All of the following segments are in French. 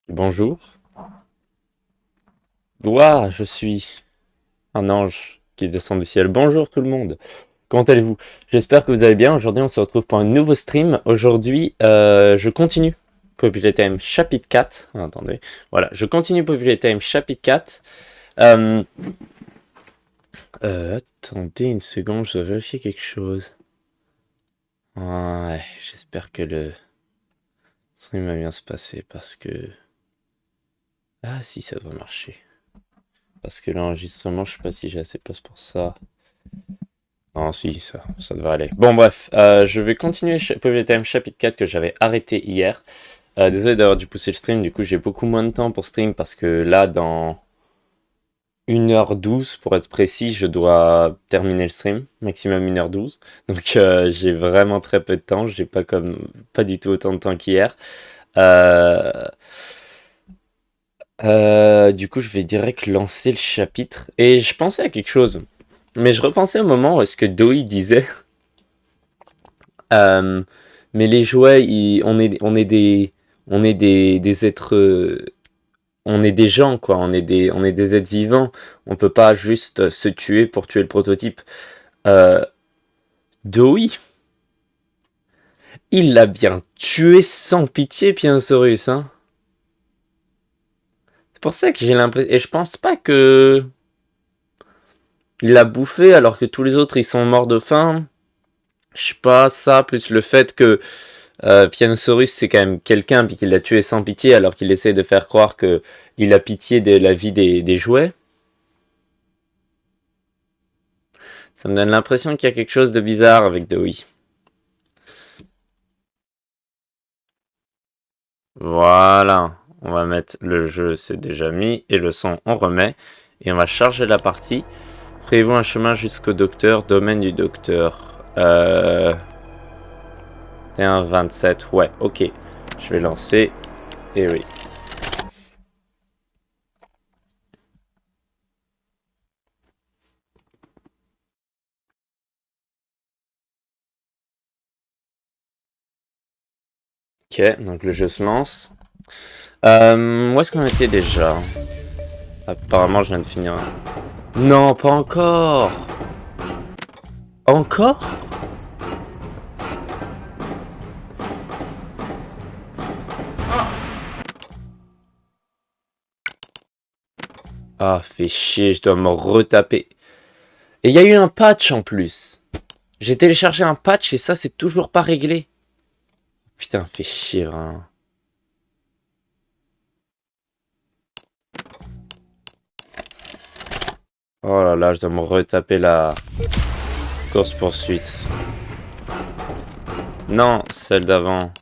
Bonjour. Ouah, je suis un ange qui descend du ciel. Bonjour tout le monde. Comment allez-vous? J'espère que vous allez bien. Aujourd'hui, on se retrouve pour un nouveau stream. Aujourd'hui, je continue Popular Time chapitre 4. Ah, attendez. Voilà, je continue Popular Time chapitre 4. Euh, attendez une seconde, je dois vérifier quelque chose. Ouais, j'espère que le stream va bien se passer parce que... Ah si, ça doit marcher. Parce que l'enregistrement, je sais pas si j'ai assez de place pour ça. Non, si, ça devrait aller. Bon, bref, je vais continuer Popular Time chapitre 4 que j'avais arrêté hier. Désolé d'avoir dû pousser le stream, du coup, j'ai beaucoup moins de temps pour stream parce que là, dans 1h12, pour être précis, je dois terminer le stream, maximum 1h12. Donc, j'ai vraiment très peu de temps, j'ai pas du tout autant de temps qu'hier. Euh, du coup, je vais direct lancer le chapitre. Et je pensais à quelque chose. Mais je repensais au moment où est-ce que Doi disait mais les jouets, on est des êtres, on est des gens quoi, on est des êtres vivants. On peut pas juste se tuer pour tuer le prototype. Euh, Doi, il l'a bien tué sans pitié, Piensaurus, hein. C'est pour ça que j'ai l'impression, et je pense pas que il l'a bouffé alors que tous les autres ils sont morts de faim. Je sais pas, ça plus le fait que Pianosaurus, c'est quand même quelqu'un, puis qu'il l'a tué sans pitié, alors qu'il essaie de faire croire que il a pitié de la vie des jouets. Ça me donne l'impression qu'il y a quelque chose de bizarre avec Dewey. Voilà, on va mettre le jeu, c'est déjà mis, et le son, on remet, et on va charger la partie. Ferez-vous un chemin jusqu'au docteur, domaine du docteur. 27, ouais, ok. Je vais lancer, et oui. Ok, donc le jeu se lance. Où est-ce qu'on était déjà? Apparemment, je viens de finir. Non, pas encore. Encore? Ah, fait chier, je dois me retaper. Et il y a eu un patch en plus. J'ai téléchargé un patch et ça, c'est toujours pas réglé. Putain, fait chier, vraiment. Oh là là, je dois me retaper la course-poursuite. Non, celle d'avant.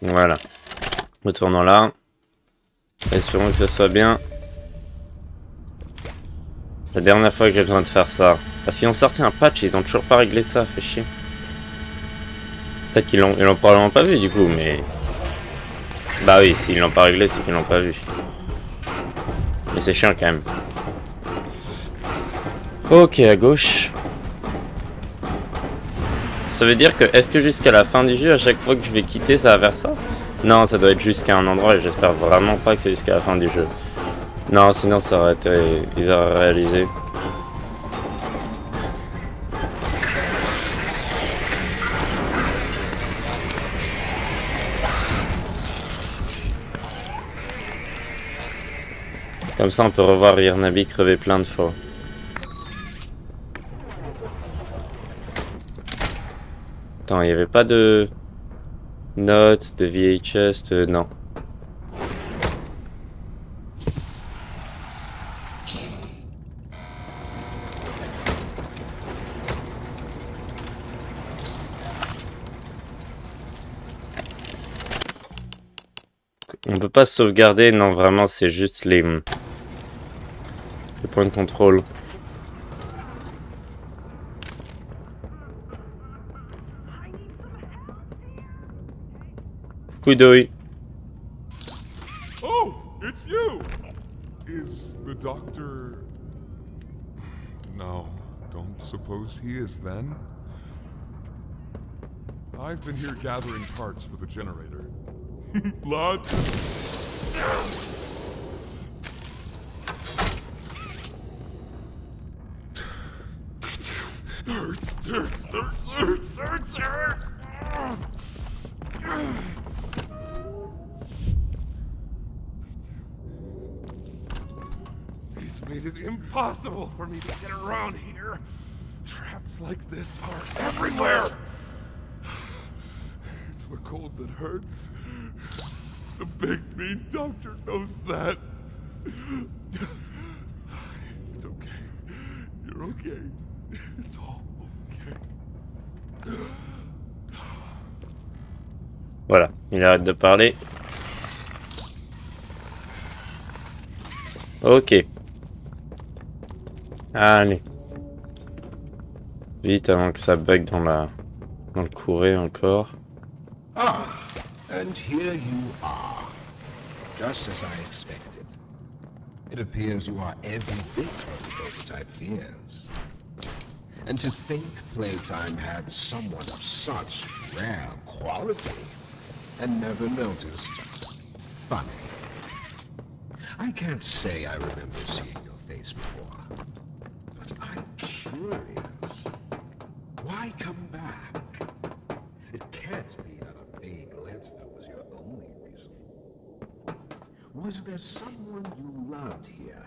Voilà. Retournons là. Espérons que ce soit bien. La dernière fois que j'ai besoin de faire ça. Parce qu'ils ont sorti un patch, ils ont toujours pas réglé ça, fait chier. Peut-être qu'ils l'ont probablement pas vu du coup, mais... Bah oui, s'ils l'ont pas réglé, c'est qu'ils l'ont pas vu. Mais c'est chiant quand même. Ok, à gauche. Ça veut dire que, est-ce que jusqu'à la fin du jeu, à chaque fois que je vais quitter, ça va vers ça? Non, ça doit être jusqu'à un endroit et j'espère vraiment pas que c'est jusqu'à la fin du jeu. Non, sinon ça aurait été... Ils auraient réalisé. Comme ça, on peut revoir Irnabi crever plein de fois. Attends, il n'y avait pas de... Notes, de VHS, non. peut pas sauvegarder, non vraiment c'est juste les points de contrôle. Coup d'œil. Oh, it's you! Is the doctor... No, don't suppose he is then? I've been here gathering parts for the generator. Lots. Hurts. He's made it impossible for me to get around here. Traps like this are everywhere. It's the cold that hurts. The big mean doctor knows that. It's okay. You're okay. It's all okay. Voilà, il arrête de parler. Ok. Allez. Vite avant que ça bug dans le courrier encore. Ah, and here you are. Just as I expected. It appears you are every bit what the prototype fears. And to think Playtime had someone of such rare quality and never noticed. Funny. I can't say I remember seeing your face before, but I'm curious. Why come back? It can't be that a vague letter was your only reason. Was there someone you loved here?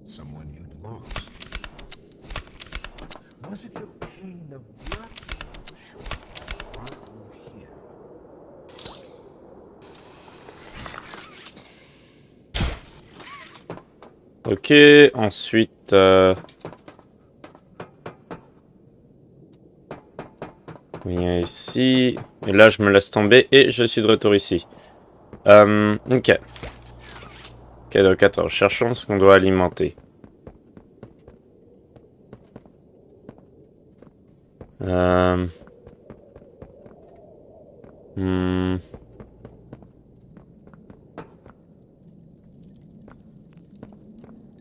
Someone you'd lost? Was it your pain of blood that brought you here? Ok, ensuite... Viens ici. Et là, je me laisse tomber et je suis de retour ici. Ok. Ok, donc attends, cherchons ce qu'on doit alimenter.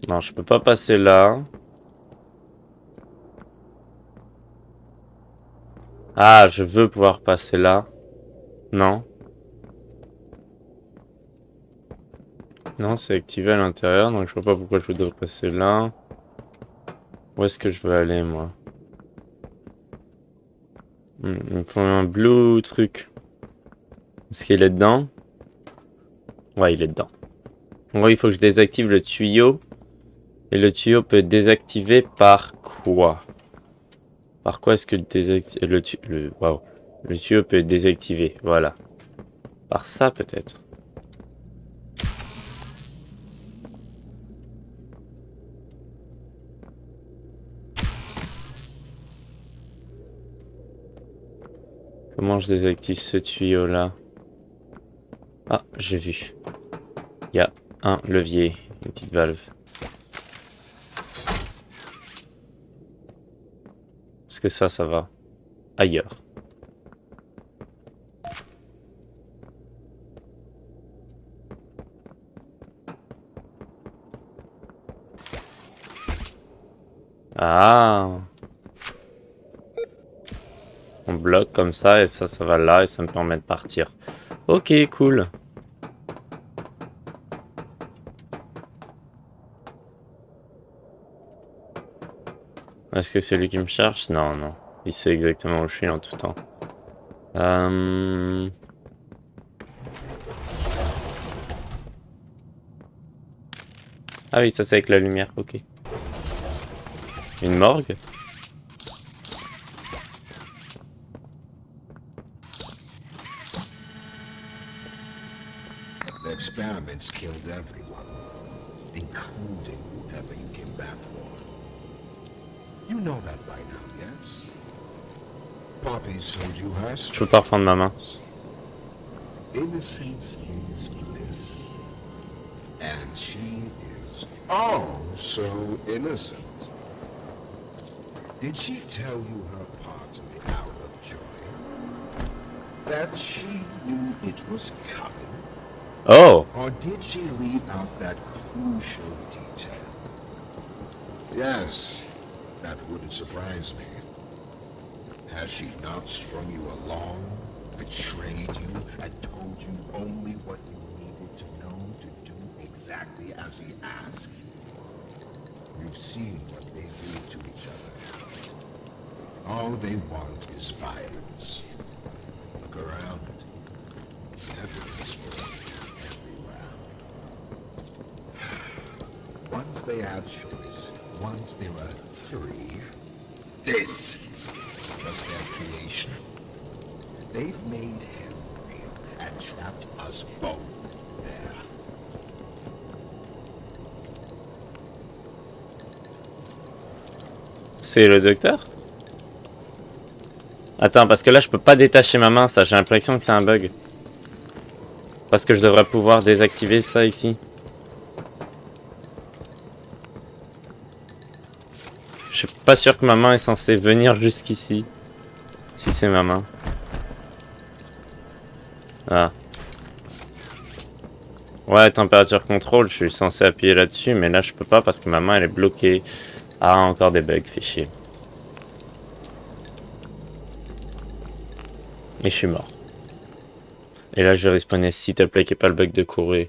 Non, je peux pas passer là. Ah, je veux pouvoir passer là. Non. Non, c'est activé à l'intérieur, donc je vois pas pourquoi je voudrais passer là. Où est-ce que je veux aller, moi? Il me faut un blue truc. Est-ce qu'il est dedans? Ouais, il est dedans. En gros, il faut que je désactive le tuyau. Et le tuyau peut être désactivé par quoi? Par quoi est-ce que le tuyau peut être désactivé? Voilà. Par ça, peut-être. Comment je désactive ce tuyau-là? Ah, j'ai vu. Il y a un levier, une petite valve. Est-ce que ça va ailleurs? Ah! On bloque comme ça et ça va là et ça me permet de partir. Ok, cool. Est-ce que c'est lui qui me cherche? Non, non. Il sait exactement où je suis en tout temps. Ah oui, ça c'est avec la lumière, ok. Une morgue? The experiments killed everyone, including whoever you came back for. You know that by now, yes? Poppy sold you her Je peux pas reprendre ma main. Innocence is bliss. And she is oh so innocent. Did she tell you her part in the hour of joy? That she knew it was coming? Oh! Or did she leave out that crucial detail? Yes, that wouldn't surprise me. Has she not strung you along, betrayed you, and told you only what you needed to know to do exactly as he asked? You've seen what they do to each other. All they want is violence. Look around. Evidence for it everywhere. Once they had choice, once they were free, this was their creation. They've made him real and trapped us both there. C'est le docteur? Attends, parce que là je peux pas détacher ma main, ça, j'ai l'impression que c'est un bug. Parce que je devrais pouvoir désactiver ça ici. Je suis pas sûr que ma main est censée venir jusqu'ici. Si c'est ma main. Ah. Ouais, température contrôle, je suis censé appuyer là-dessus, mais là je peux pas parce que ma main elle est bloquée. Ah, encore des bugs, fait chier. Et je suis mort. Et là je vais respawner, s'il te plaît, qu'il n'y ait pas le bug de courir.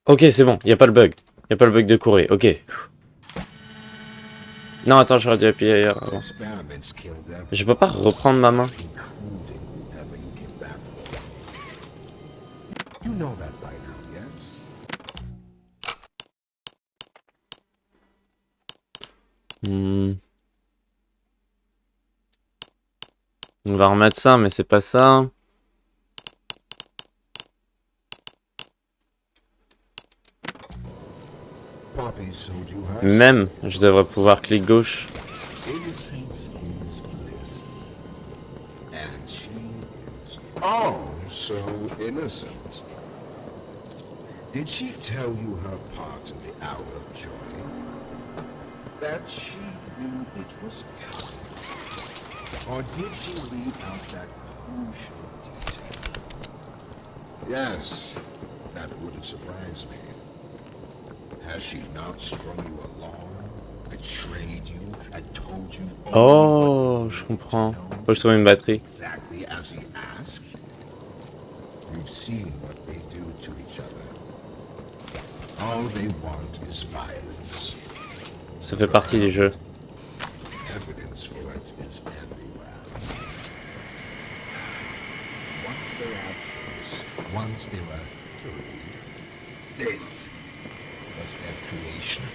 Ok, c'est bon, il n'y a pas le bug. Il n'y a pas le bug de courir, ok. Non, attends, j'aurais dû appuyer ailleurs avant. Je peux pas reprendre ma main. On va remettre ça, mais c'est pas ça. Même, je devrais pouvoir clic gauche. Oh, so innocent. Did she tell you her part in the hour of joy? That she knew it was coming? Or did she leave out that crucial detail? Yes, that wouldn't surprise me. Has she not strung you along, betrayed you, and told you Oh, je comprends. Faut que je trouve une batterie. exactly as he asked? You've seen what they do to each other. All they want is violence. Ça fait partie du jeu. Evidence for it is everywhere. Once they had choice, once they were free, this was their creation.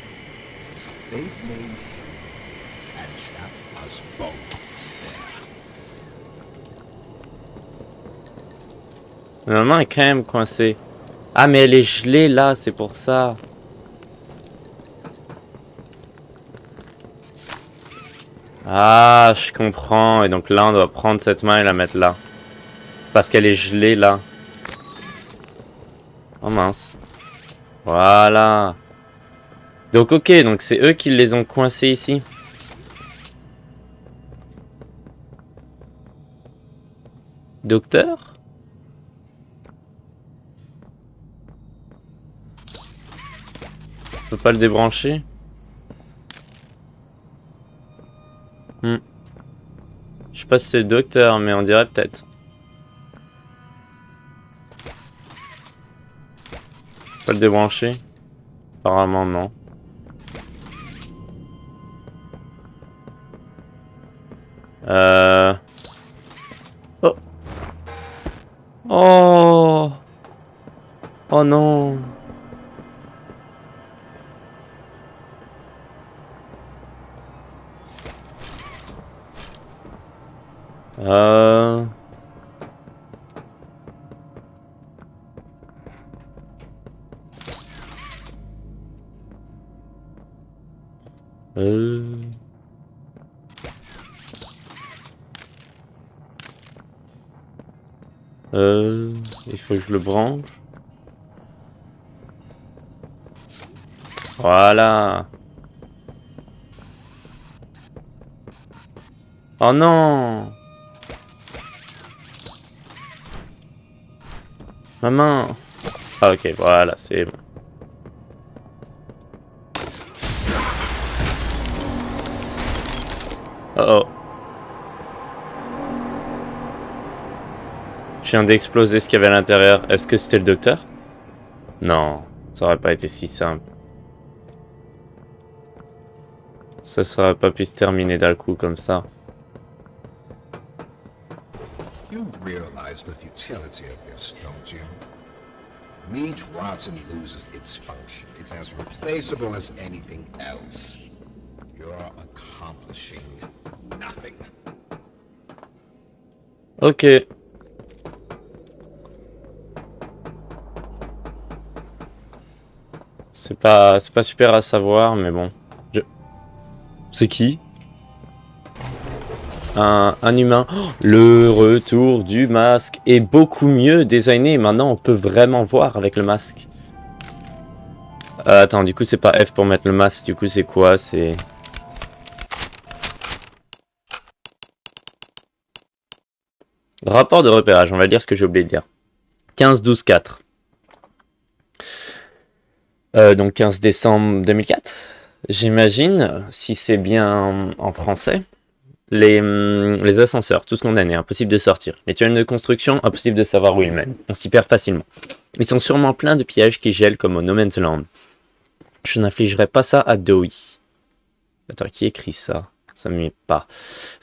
They've made him and trapped us both there. Ma main est quand même coincée. Ah, mais elle est gelée là, c'est pour ça. Ah, je comprends. Et donc là, on doit prendre cette main et la mettre là. Parce qu'elle est gelée là. Oh mince. Voilà. Donc ok, donc c'est eux qui les ont coincés ici. Docteur ? Je peux pas le débrancher. Je sais pas si c'est le docteur, mais on dirait peut-être. Je peux pas le débrancher. Apparemment non. Oh. Oh. Oh non. Il faut que je le branche. Voilà. Oh non! Ma main! Ah ok, voilà, c'est bon. Oh oh. Je viens d'exploser ce qu'il y avait à l'intérieur. Est-ce que c'était le docteur? Non, ça aurait pas été si simple. Ça aurait pas pu se terminer d'un coup comme ça. You realize the futility of this, don't you? Meat rots and loses its function. It's as replaceable as anything else. You're accomplishing nothing. Ok. C'est pas super à savoir, mais bon. C'est qui? Un humain. Oh, le retour du masque est beaucoup mieux designé. Maintenant, on peut vraiment voir avec le masque. Attends, du coup, c'est pas F pour mettre le masque. Du coup, c'est quoi? C'est... Rapport de repérage. On va dire ce que j'ai oublié de dire. 15-12-4. Donc 15 décembre 2004. J'imagine, si c'est bien en français, les ascenseurs, tous condamnés, impossible de sortir. Les tunnels de construction, impossible de savoir où ils mènent. On s'y perd facilement. Ils sont sûrement pleins de pièges qui gèlent comme au No Man's Land. Je n'infligerai pas ça à Dewey. Attends, qui écrit ça? Ça ne m'y est pas.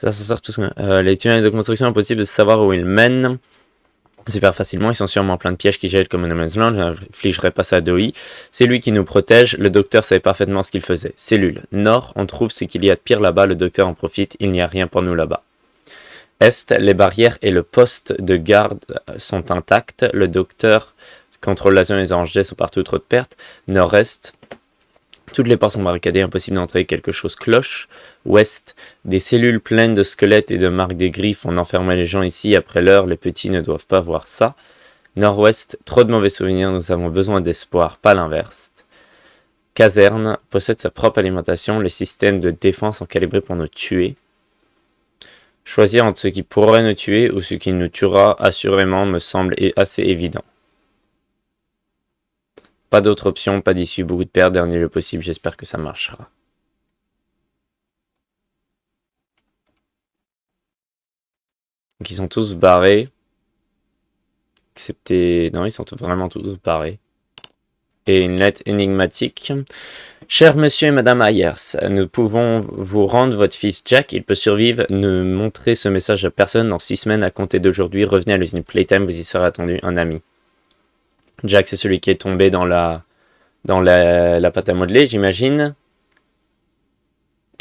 Les ascenseurs, tous... les tunnels de construction, impossible de savoir où ils mènent. Super facilement, ils sont sûrement plein de pièges qui gèlent comme au No Man's Land, je n'infligerai pas ça à Dewey. C'est lui qui nous protège, le docteur savait parfaitement ce qu'il faisait. Cellule. Nord, on trouve ce qu'il y a de pire là-bas, le docteur en profite, il n'y a rien pour nous là-bas. Est, les barrières et le poste de garde sont intacts, le docteur contrôle la zone et les oranges sont partout, trop de pertes. Nord-est, toutes les portes sont barricadées, impossible d'entrer, quelque chose cloche. Ouest, des cellules pleines de squelettes et de marques des griffes, on enfermait les gens ici, après l'heure, les petits ne doivent pas voir ça. Nord-ouest, trop de mauvais souvenirs, nous avons besoin d'espoir, pas l'inverse. Caserne, possède sa propre alimentation, les systèmes de défense sont calibrés pour nous tuer. Choisir entre ce qui pourrait nous tuer ou ce qui nous tuera, assurément, me semble assez évident. Pas d'autre option, pas d'issue, beaucoup de pertes, dernier lieu possible, j'espère que ça marchera. Donc ils sont tous barrés. Excepté... Non, ils sont vraiment tous barrés. Et une lettre énigmatique. Cher monsieur et madame Ayers, nous pouvons vous rendre votre fils Jack, il peut survivre. Ne montrez ce message à personne dans 6 semaines à compter d'aujourd'hui. Revenez à l'usine Playtime, vous y serez attendu, un ami. Jack, c'est celui qui est tombé dans la pâte à modeler, j'imagine.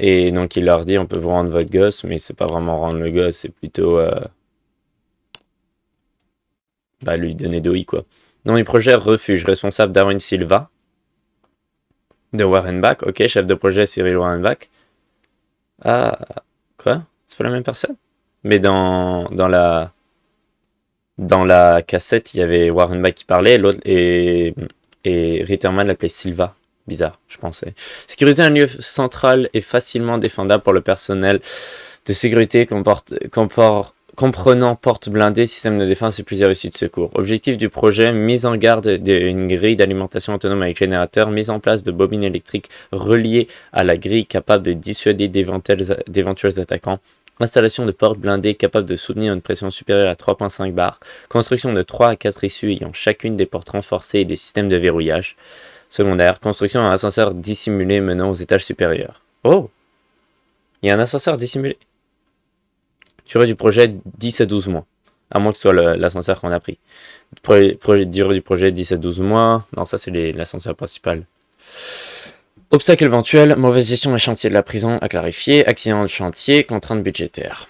Et donc, il leur dit, on peut vous rendre votre gosse, mais c'est pas vraiment rendre le gosse, c'est plutôt... lui donner d'OI, quoi. Nom du projet, refuge, responsable Darwin Silva. De Warrenbach, ok, chef de projet Cyril Warrenbach. Ah, quoi? C'est pas la même personne? Mais dans la cassette, il y avait Warrenbach qui parlait, l'autre et Ritterman l'appelait Silva. Bizarre, je pensais. Sécuriser un lieu central est facilement défendable pour le personnel de sécurité comprenant porte blindée, système de défense et plusieurs issues de secours. Objectif du projet, mise en garde d'une grille d'alimentation autonome avec générateur, mise en place de bobines électriques reliées à la grille capable de dissuader d'éventuels attaquants, installation de portes blindées capables de soutenir une pression supérieure à 3.5 bars, construction de 3 à 4 issues ayant chacune des portes renforcées et des systèmes de verrouillage. Secondaire, construction d'un ascenseur dissimulé menant aux étages supérieurs. Oh! Il y a un ascenseur dissimulé. Durée du projet, 10 à 12 mois. À moins que ce soit l'ascenseur qu'on a pris. Durée du projet, 10 à 12 mois. Non, ça c'est l'ascenseur principal. Obstacle éventuel, mauvaise gestion des chantiers de la prison à clarifier, accident de chantier, contraintes budgétaires.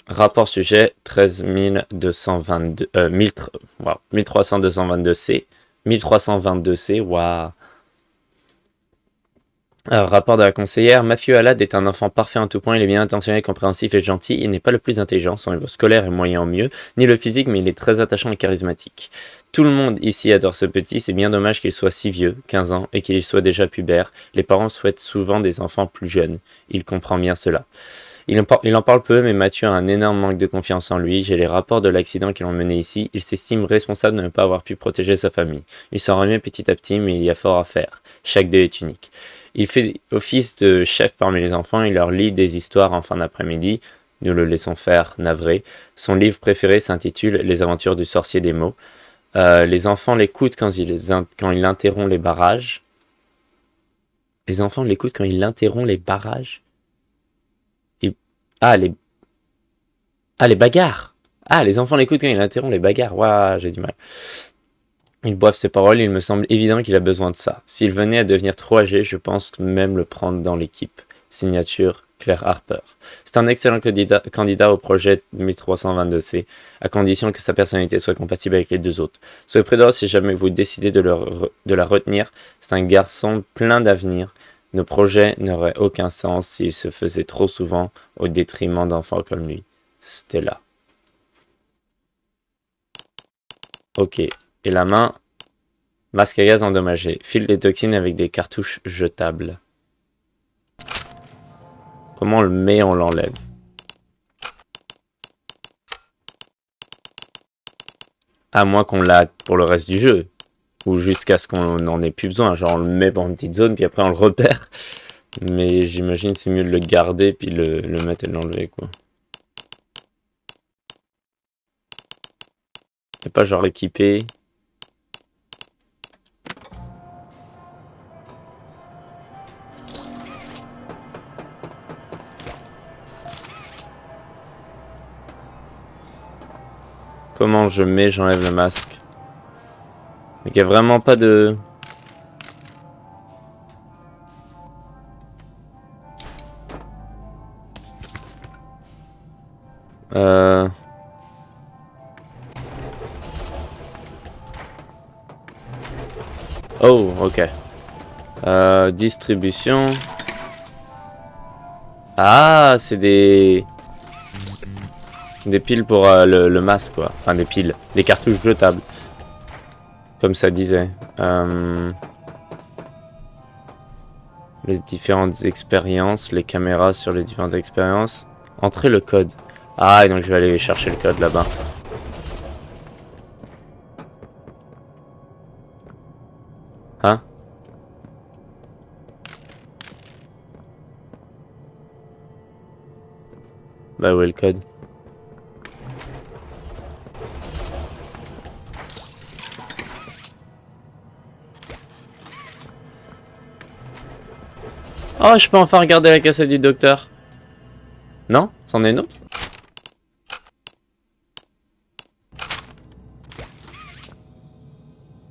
Rapport sujet 1322C. 1322C, waouh. Alors, rapport de la conseillère, Matthew Allard est un enfant parfait en tout point, il est bien intentionné, compréhensif et gentil, il n'est pas le plus intelligent, son niveau scolaire est moyen au mieux, ni le physique, mais il est très attachant et charismatique. Tout le monde ici adore ce petit, c'est bien dommage qu'il soit si vieux, 15 ans, et qu'il soit déjà pubère. Les parents souhaitent souvent des enfants plus jeunes, il comprend bien cela. Il en parle peu, mais Mathieu a un énorme manque de confiance en lui. J'ai les rapports de l'accident qui l'ont mené ici. Il s'estime responsable de ne pas avoir pu protéger sa famille. Il s'en remet petit à petit, mais il y a fort à faire. Chaque deux est unique. Il fait office de chef parmi les enfants. Il leur lit des histoires en fin d'après-midi. Nous le laissons faire, navré. Son livre préféré s'intitule Les aventures du sorcier des mots. Les enfants l'écoutent quand il interrompt les barrages. Les enfants l'écoutent quand il interrompt les barrages. Ah, les bagarres. Ah, les enfants l'écoutent quand il interrompt les bagarres. Waouh, j'ai du mal. Ils boivent ses paroles, il me semble évident qu'il a besoin de ça. S'il venait à devenir trop âgé, je pense même le prendre dans l'équipe. Signature, Claire Harper. C'est un excellent candidat au projet 1322C, à condition que sa personnalité soit compatible avec les deux autres. Soyez prudents si jamais vous décidez de la retenir. C'est un garçon plein d'avenir. Nos projets n'auraient aucun sens s'ils se faisaient trop souvent au détriment d'enfants comme lui. Stella. Ok. Et la main. Masque à gaz endommagé. File des toxines avec des cartouches jetables. Comment on le met, on l'enlève. À moins qu'on l'a pour le reste du jeu. Ou jusqu'à ce qu'on n'en ait plus besoin. Genre on le met dans une petite zone, puis après on le repère. Mais j'imagine c'est mieux de le garder, puis le mettre et l'enlever, quoi. C'est pas genre équipé. Comment je mets, j'enlève le masque. Il n'y a vraiment pas de... Oh, ok. Distribution. Ah, c'est des... Des piles pour le masque, quoi. Enfin, des piles. Des cartouches jetables. Comme ça disait. Les différentes expériences. Les caméras sur les différentes expériences. Entrer le code. Ah, et donc je vais aller chercher le code là-bas. Hein? Bah où est le code? Oh, je peux enfin regarder la cassette du docteur. Non? C'en est une autre?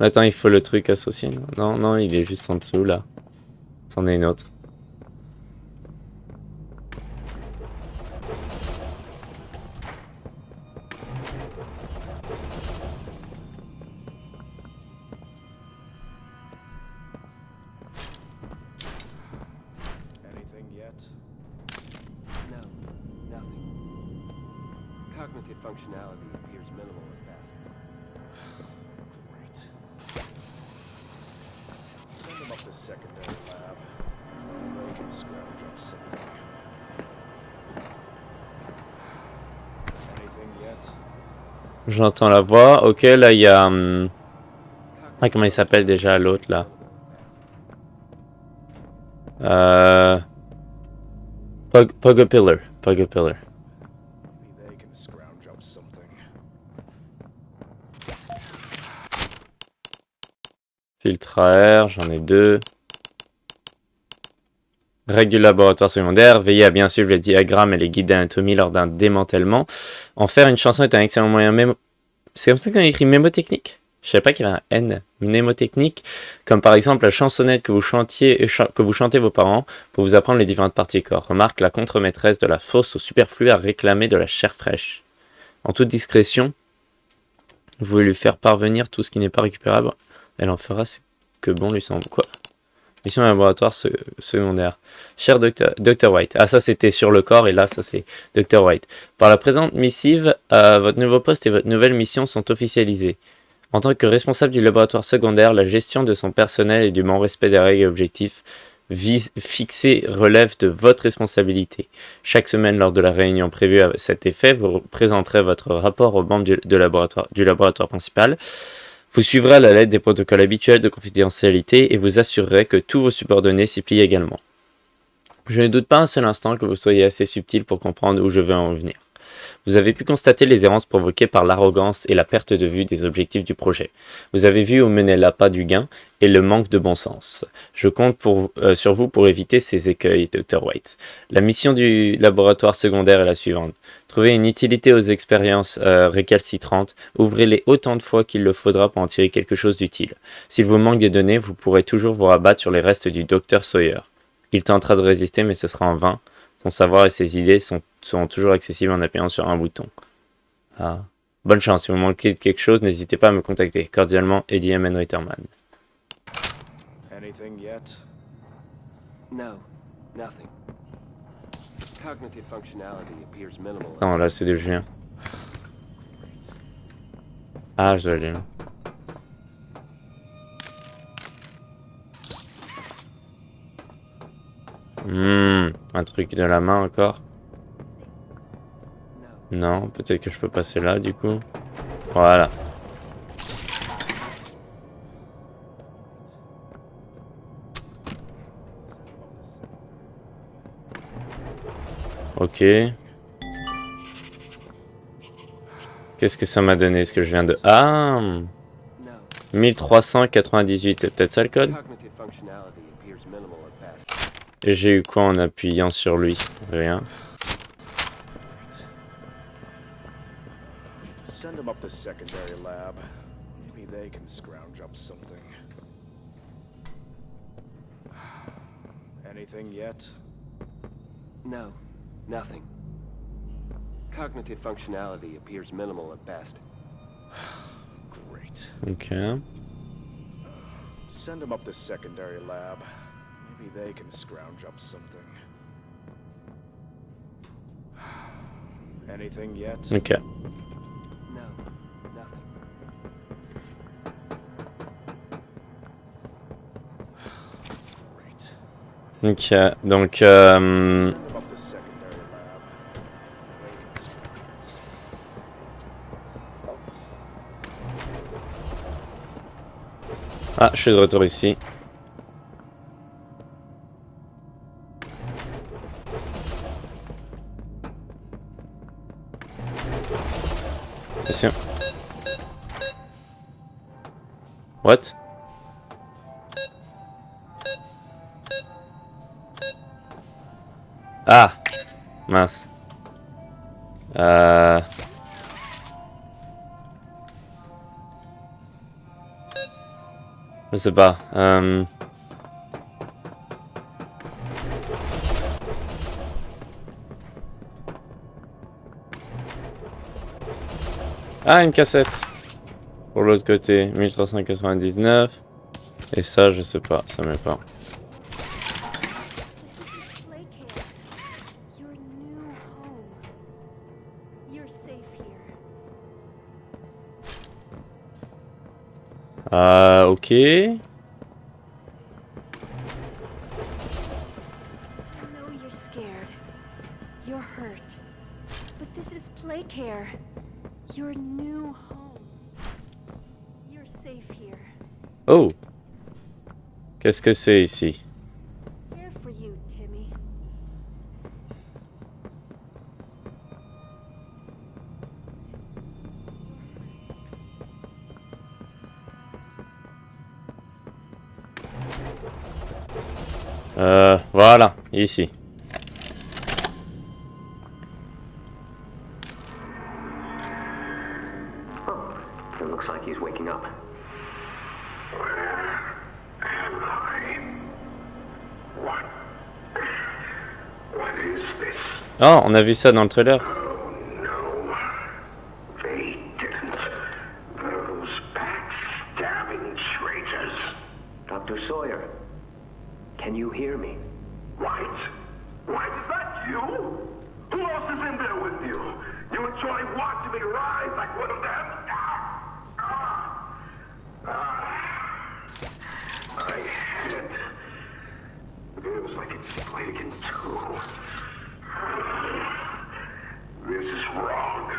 Attends, il faut le truc associé. Non, non, il est juste en dessous, là. C'en est une autre. Anything yet? No, nothing. Cognitive functionality appears minimal at best. Great. Send them up to secondary lab. They can scrounge up something. Anything yet? J'entends la voix. Ok, là, il y a... Ah, comment il s'appelle déjà, l'autre, là? Pogopillar. Pogopillar. Maybe they can scrounge up something. Filtre à air, j'en ai deux. Règles du laboratoire secondaire. Veillez à bien suivre les diagrammes et les guides d'anatomie lors d'un démantèlement. En faire une chanson est un excellent moyen C'est comme ça qu'on écrit mémotechnique? Je savais pas qu'il y avait un N. Mnémotechnique, comme par exemple la chansonnette que vous chantez vos parents pour vous apprendre les différentes parties du corps. Remarque, la contremaîtresse de la fosse au superflu a réclamé de la chair fraîche. En toute discrétion, vous pouvez lui faire parvenir tout ce qui n'est pas récupérable. Elle en fera ce que bon lui semble. Quoi? Mission laboratoire secondaire. Cher Dr. White. Ah, ça c'était sur le corps et là, ça c'est Dr. White. Par la présente missive, votre nouveau poste et votre nouvelle mission sont officialisés. En tant que responsable du laboratoire secondaire, la gestion de son personnel et du bon respect des règles et objectifs fixés relève de votre responsabilité. Chaque semaine, lors de la réunion prévue à cet effet, vous présenterez votre rapport aux membres du laboratoire principal. Vous suivrez à la lettre des protocoles habituels de confidentialité et vous assurerez que tous vos subordonnés s'y plient également. Je ne doute pas un seul instant que vous soyez assez subtil pour comprendre où je veux en venir. Vous avez pu constater les errances provoquées par l'arrogance et la perte de vue des objectifs du projet. Vous avez vu où menait l'appât du gain et le manque de bon sens. Je compte sur vous pour éviter ces écueils, Dr. White. La mission du laboratoire secondaire est la suivante. Trouver une utilité aux expériences récalcitrantes, ouvrez-les autant de fois qu'il le faudra pour en tirer quelque chose d'utile. S'il vous manque des données, vous pourrez toujours vous rabattre sur les restes du Dr. Sawyer. Il tentera de résister, mais ce sera en vain. Son savoir et ses idées seront toujours accessibles en appuyant sur un bouton. Ah. Bonne chance, si vous manquez de quelque chose, n'hésitez pas à me contacter. Cordialement, Eddie M. Ritterman. Anything yet? No, nothing. Cognitive functionality appears minimal. Non, là c'est de Julien. Ah, je dois aller là. Un truc de la main encore. Non, peut-être que je peux passer là du coup. Voilà. Ok. Qu'est-ce que ça m'a donné? Ce que je viens de... Ah, 1398, c'est peut-être ça le code? Cognitive functionality appears minimal at best. Et j'ai eu quoi en appuyant sur lui? Rien. Send them up to secondary lab. Maybe they can scrounge up something. Anything yet? No, nothing. Cognitive functionality appears minimal at best. Great. Ok. Send them up to secondary lab. Maybe they can scrounge up something. Anything yet? Ok. No, nothing. Ok, donc... Send them up to secondary lab. They can scrounge. Ah, je suis de retour ici. Attention. What? Ah! Mince. Je sais pas. Ah, une cassette. Pour l'autre côté, 1399. Et ça, je sais pas, ça met pas. Your new home. You're safe here. Ok. I know you're scared. You're hurt. But this is Playcare. Your new home. You're safe here. Oh. Qu'est-ce que c'est ici? Here for you, Timmy. Voilà, ici. It looks like he's waking up. Where am I? What? What is this? Oh, on a vu ça dans le trailer. Oh no. They didn't. Those backstabbing traitors. Dr. Sawyer, Can you hear me? White? White, is that you? Who else is in there with you? You enjoy watching me rise like one of them? My head feels like it's split in two. This is wrong.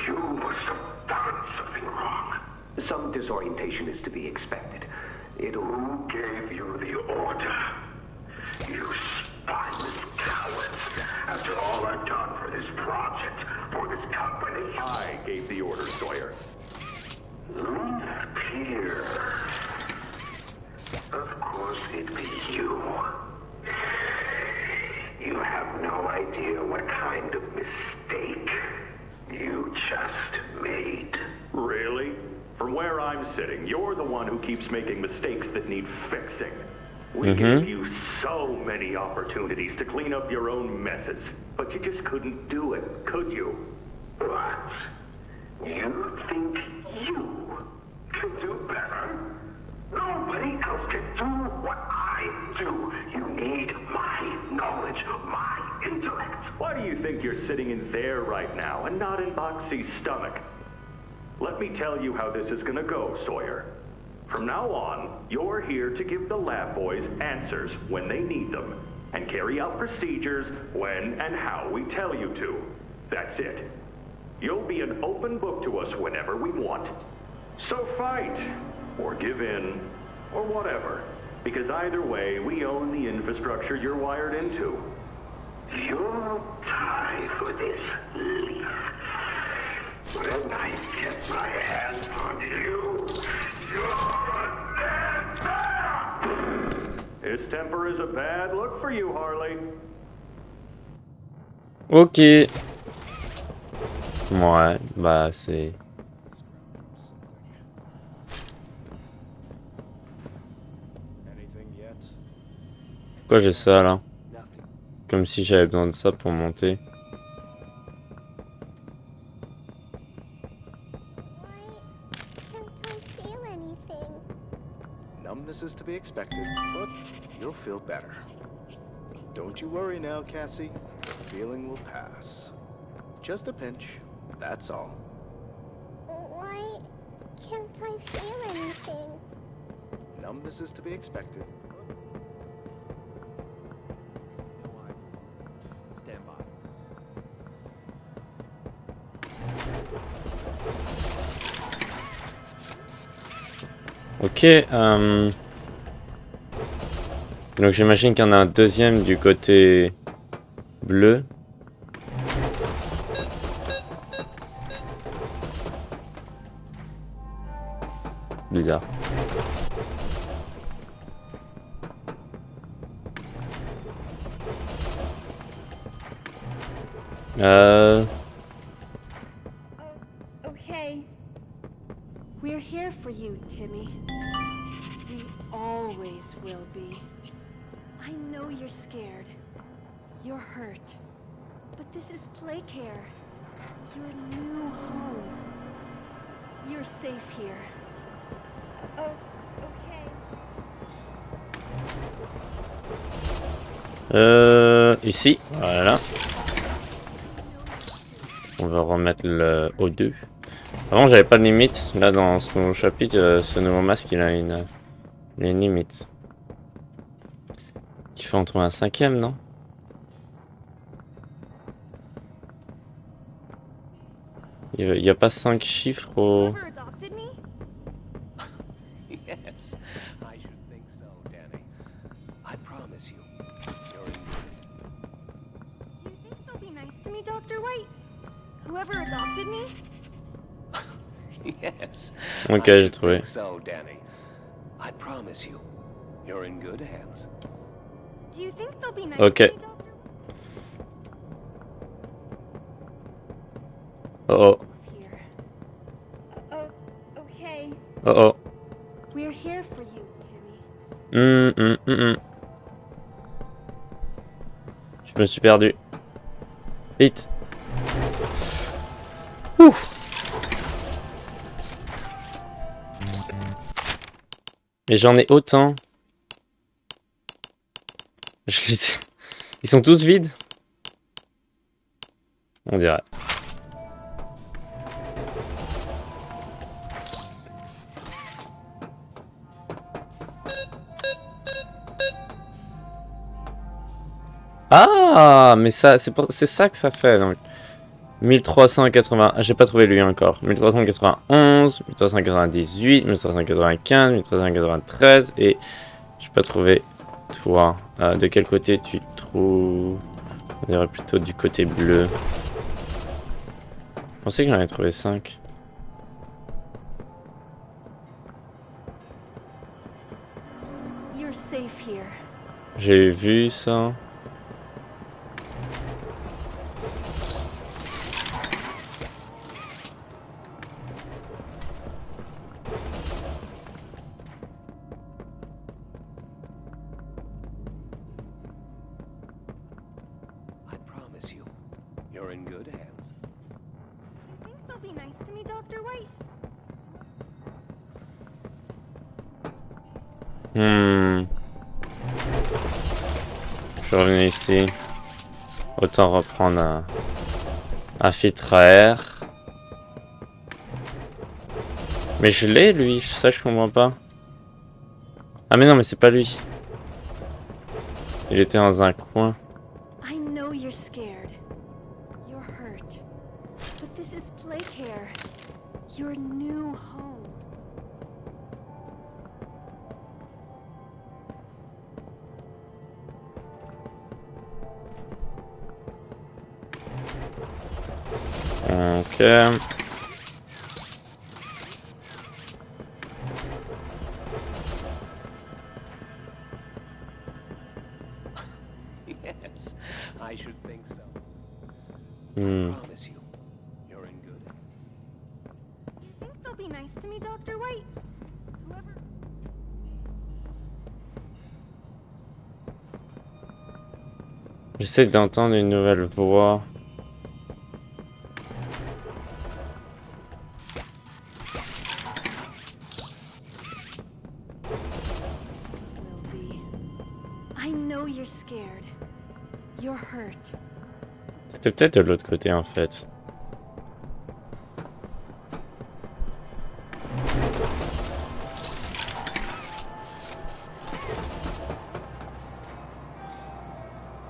You must have done something wrong. Some disorientation is to be expected. Who gave you the order? You spineless cowards. After all I've done for this project, for this company. I gave the order, Sawyer. Luna Pierre. Of course it'd be you. You have no idea what kind of mistake you just made. Really? From where I'm sitting, you're the one who keeps making mistakes that need fixing. We gave you so many opportunities to clean up your own messes, but you just couldn't do it, could you? What? You think you can do better? Nobody else can do what I do. You need my knowledge, my intellect. Why do you think you're sitting in there right now and not in Boxy's stomach? Let me tell you how this is gonna go, Sawyer. From now on, you're here to give the lab boys answers when they need them, and carry out procedures when and how we tell you to. That's it. You'll be an open book to us whenever we want. So fight, or give in, or whatever, because either way, we own the infrastructure you're wired into. You'll die for this, Leaf. When I get my hands on you, you're dead. His temper is a bad look for you, Harley. Ok. Ouais, bah c'est... Pourquoi j'ai ça là? Comme si j'avais besoin de ça pour monter. Numbness is to be expected, but you'll feel better. Don't you worry now, Cassie. The feeling will pass. Just a pinch, that's all. Why can't I feel anything? Numbness is to be expected. Stand by. Ok, donc j'imagine qu'il y en a un deuxième du côté bleu. Bizarre. Okay. We're here for you, Timmy. We always will be. I know you're scared. You're hurt. But this is Playcare. Your new home. You're safe here. Oh, okay. Ici, voilà. On va remettre le O2. Avant, j'avais pas de limite. Là, dans ce nouveau chapitre, ce nouveau masque, il a une limite. Il faut en trouver un cinquième, non? Il y a pas 5 chiffres au... Yes, I should think so, Danny. I promise you, you're in Do you think they'll be nice to me, Dr. White? Whoever adopted me? Yes. Ok, j'ai trouvé. So, Danny, I promise you, you're in good hands. Do you think they'll be nice Ok. to me, Dr. Oh oh. Here. Oh, okay. Oh oh. We're here for you, Timmy. Je me suis perdu. Vite. Ouf. Et j'en ai autant. Je les... Ils sont tous vides? On dirait. Ah, mais ça, c'est ça que ça fait, donc. 1380, j'ai pas trouvé lui encore. 1391, 1398, 1395, 1393 et j'ai pas trouvé toi. De quel côté tu te trouves? On dirait plutôt du côté bleu. Je pensais que j'en avais trouvé 5. You're safe here. J'ai vu ça. I promise you, you're in good hands. Do you think they'll be nice to me, Dr. White? Je suis revenu ici. Autant reprendre un filtre à air. Mais je l'ai lui, ça je comprends pas. Ah mais non mais c'est pas lui. Il était dans un coin. I know you're scared. You're hurt. But this is Playcare. Your new home. Ok. Yes, I should think so. Hmm. I promise you, you're in good hands. Do you think they'll be nice to me, Dr. White? Whoever... J'essaie d'entendre une nouvelle voix. will be. I know you're scared. You're hurt. C'était peut-être de l'autre côté en fait.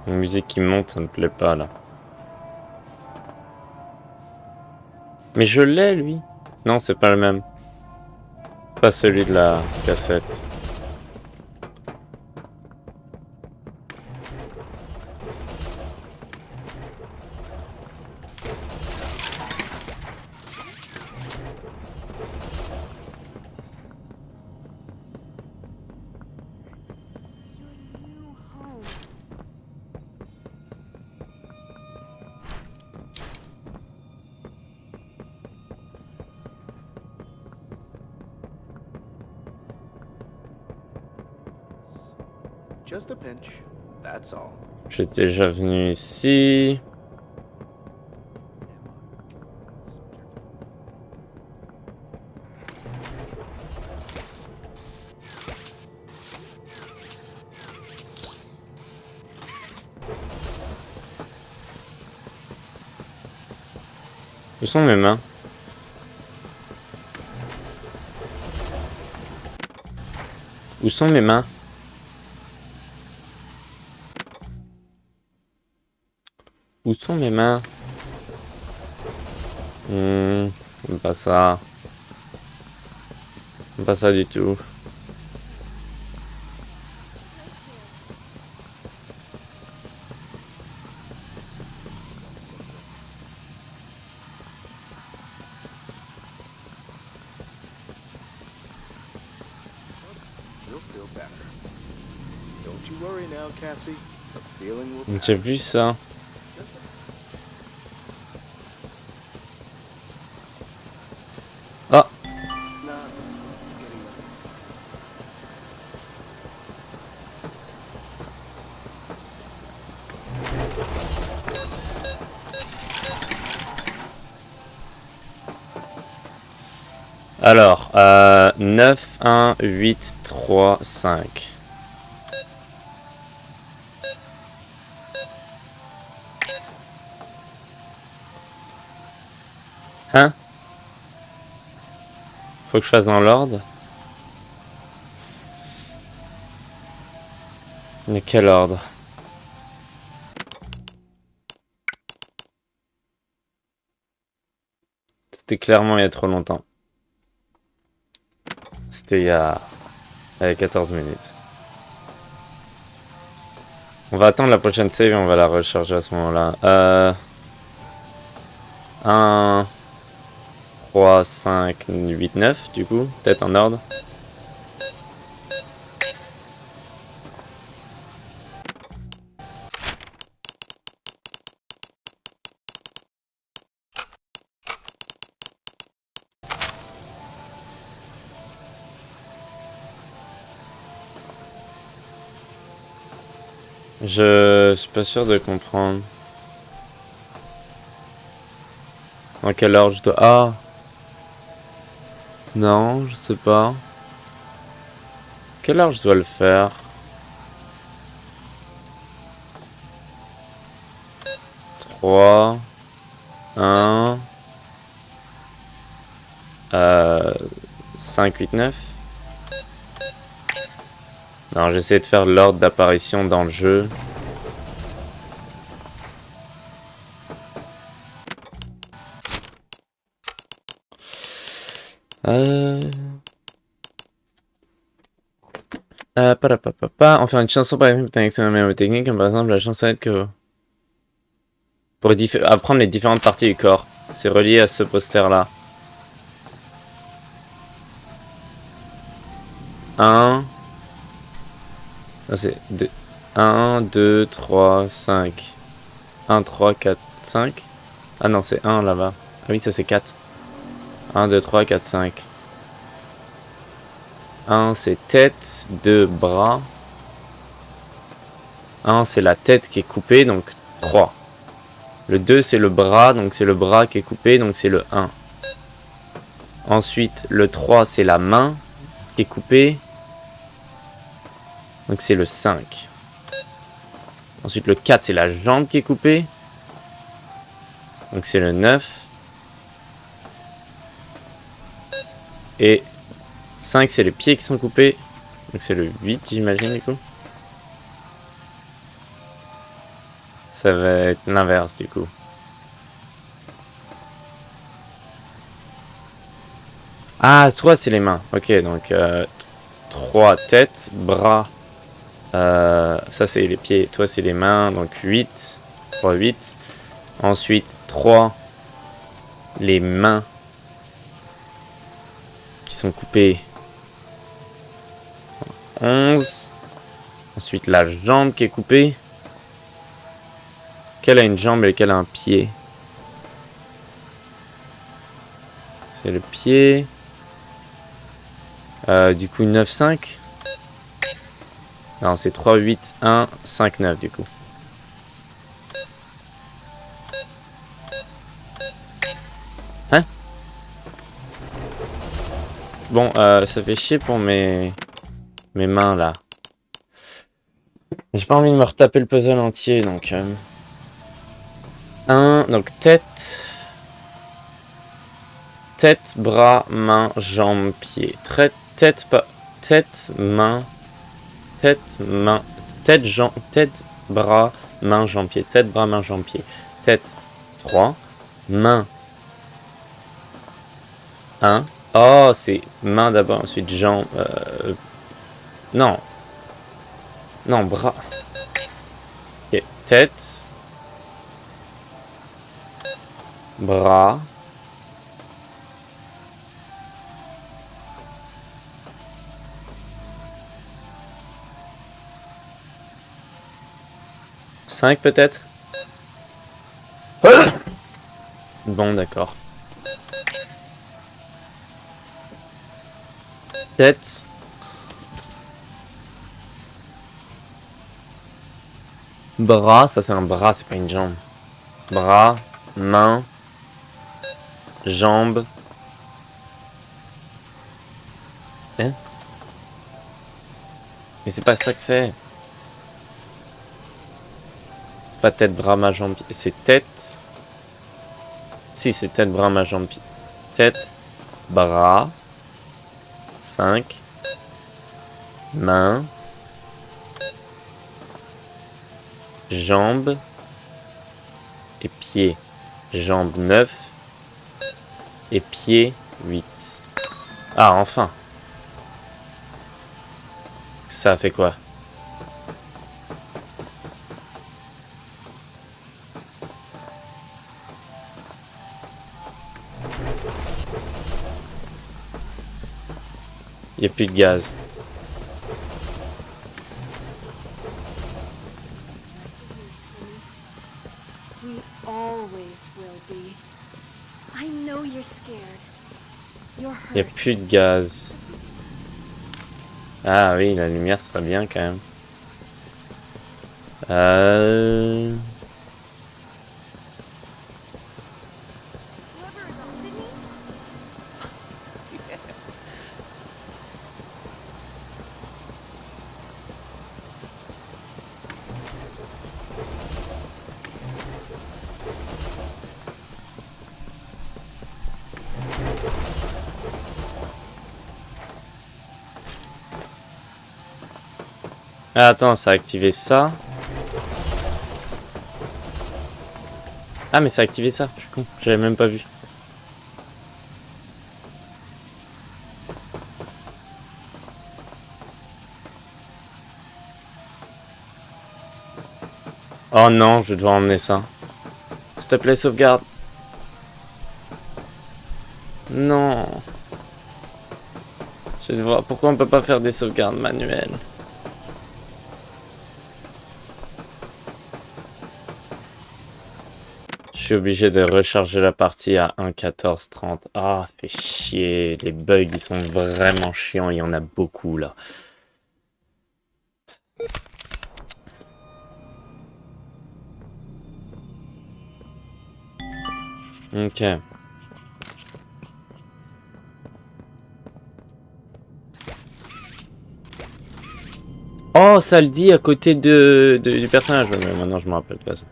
La musique qui monte, ça me plaît pas là. Mais je l'ai lui. Non, c'est pas le même. Pas celui de la cassette. Your new home. Just a pinch, that's all. J'étais déjà venu ici. Où sont mes mains? Où sont mes mains? Où sont mes mains? Pas ça. Pas ça du tout. You'll feel better. Don't you worry now, Cassie. The feeling will pass. J'ai vu ça. Ah! Alors, 9, 1, 8, 3, 5. Faut que je fasse dans l'ordre. Mais quel ordre? C'était clairement il y a trop longtemps. C'était il y a 14 minutes. On va attendre la prochaine save et on va la recharger à ce moment-là. 1, 3, 5, 8, 9 du coup, peut-être en ordre. Je suis pas sûr de comprendre. Dans quelle ordre je dois... Ah! Non, je sais pas. Quelle heure je dois le faire? Trois... 1... 5, 8, 9. Non, j'essaie de faire l'ordre d'apparition dans le jeu. On fait une chanson par exemple avec une même technique, comme par exemple la chansonnette que... Pour apprendre les différentes parties du corps. C'est relié à ce poster-là. 1... C'est 1, 2, 3, 5. 1, 3, 4, 5. Ah non, c'est 1 là-bas. Ah oui, ça c'est 4. 1, 2, 3, 4, 5. 1, c'est tête, 2, bras. 1, c'est la tête qui est coupée, donc 3. Le 2, c'est le bras, donc c'est le bras qui est coupé, donc c'est le 1. Ensuite, le 3, c'est la main qui est coupée. Donc c'est le 5. Ensuite le 4 c'est la jambe qui est coupée. Donc c'est le 9. Et 5 c'est les pieds qui sont coupés. Donc c'est le 8 j'imagine du coup. Ça va être l'inverse du coup. Ah, 3 c'est les mains. Ok, donc 3 têtes, bras. Ça c'est les pieds, toi c'est les mains, donc 8, 3, 8. Ensuite 3, les mains qui sont coupées, 11. Ensuite la jambe qui est coupée. Quelle a une jambe et quelle a un pied? C'est le pied. Du coup 9, 5. Non, c'est 3, 8, 1, 5, 9 du coup. Hein? Bon, ça fait chier pour mes mains là. J'ai pas envie de me retaper le puzzle entier donc. 1, donc tête. Tête, bras, main, jambe, pied. Tête, main. Tête, bras, main, jambe, pied. Tête, bras, main, jambe, pied. Tête, 3. Main, 1. Oh, c'est main d'abord, ensuite jambe. Non. Non, bras. Ok, tête. Bras. Cinq peut-être. Bon, d'accord. Tête. Bras, ça c'est un bras, c'est pas une jambe. Bras, main, jambe. Hein? Mais c'est pas ça que c'est. C'est pas tête, bras, main, jambe, pied. C'est tête. Si, c'est tête, bras, main, jambe, pied. Tête, bras, 5. Main. Jambes. Et pieds. Jambes 9. Et pieds 8. Ah, enfin. Ça a fait quoi? Il n'y a plus de gaz. We always will be. I know you're scared. You're Il n'y a hurt. plus de gaz. Ah oui, la lumière serait bien quand même. Whoever adopted me? Yes. Ah, attends, ça a activé ça. Ah, mais ça a activé ça. Je suis con, j'avais même pas vu. Oh non, je dois emmener ça. S'il te plaît, sauvegarde. Non. Je vais devoir... Pourquoi on peut pas faire des sauvegardes manuelles? Je suis obligé de recharger la partie à 1.14.30. Ah, fait chier. Les bugs, ils sont vraiment chiants. Il y en a beaucoup, là. Ok. Oh, ça le dit à côté du personnage. Mais maintenant, je me rappelle pas ça.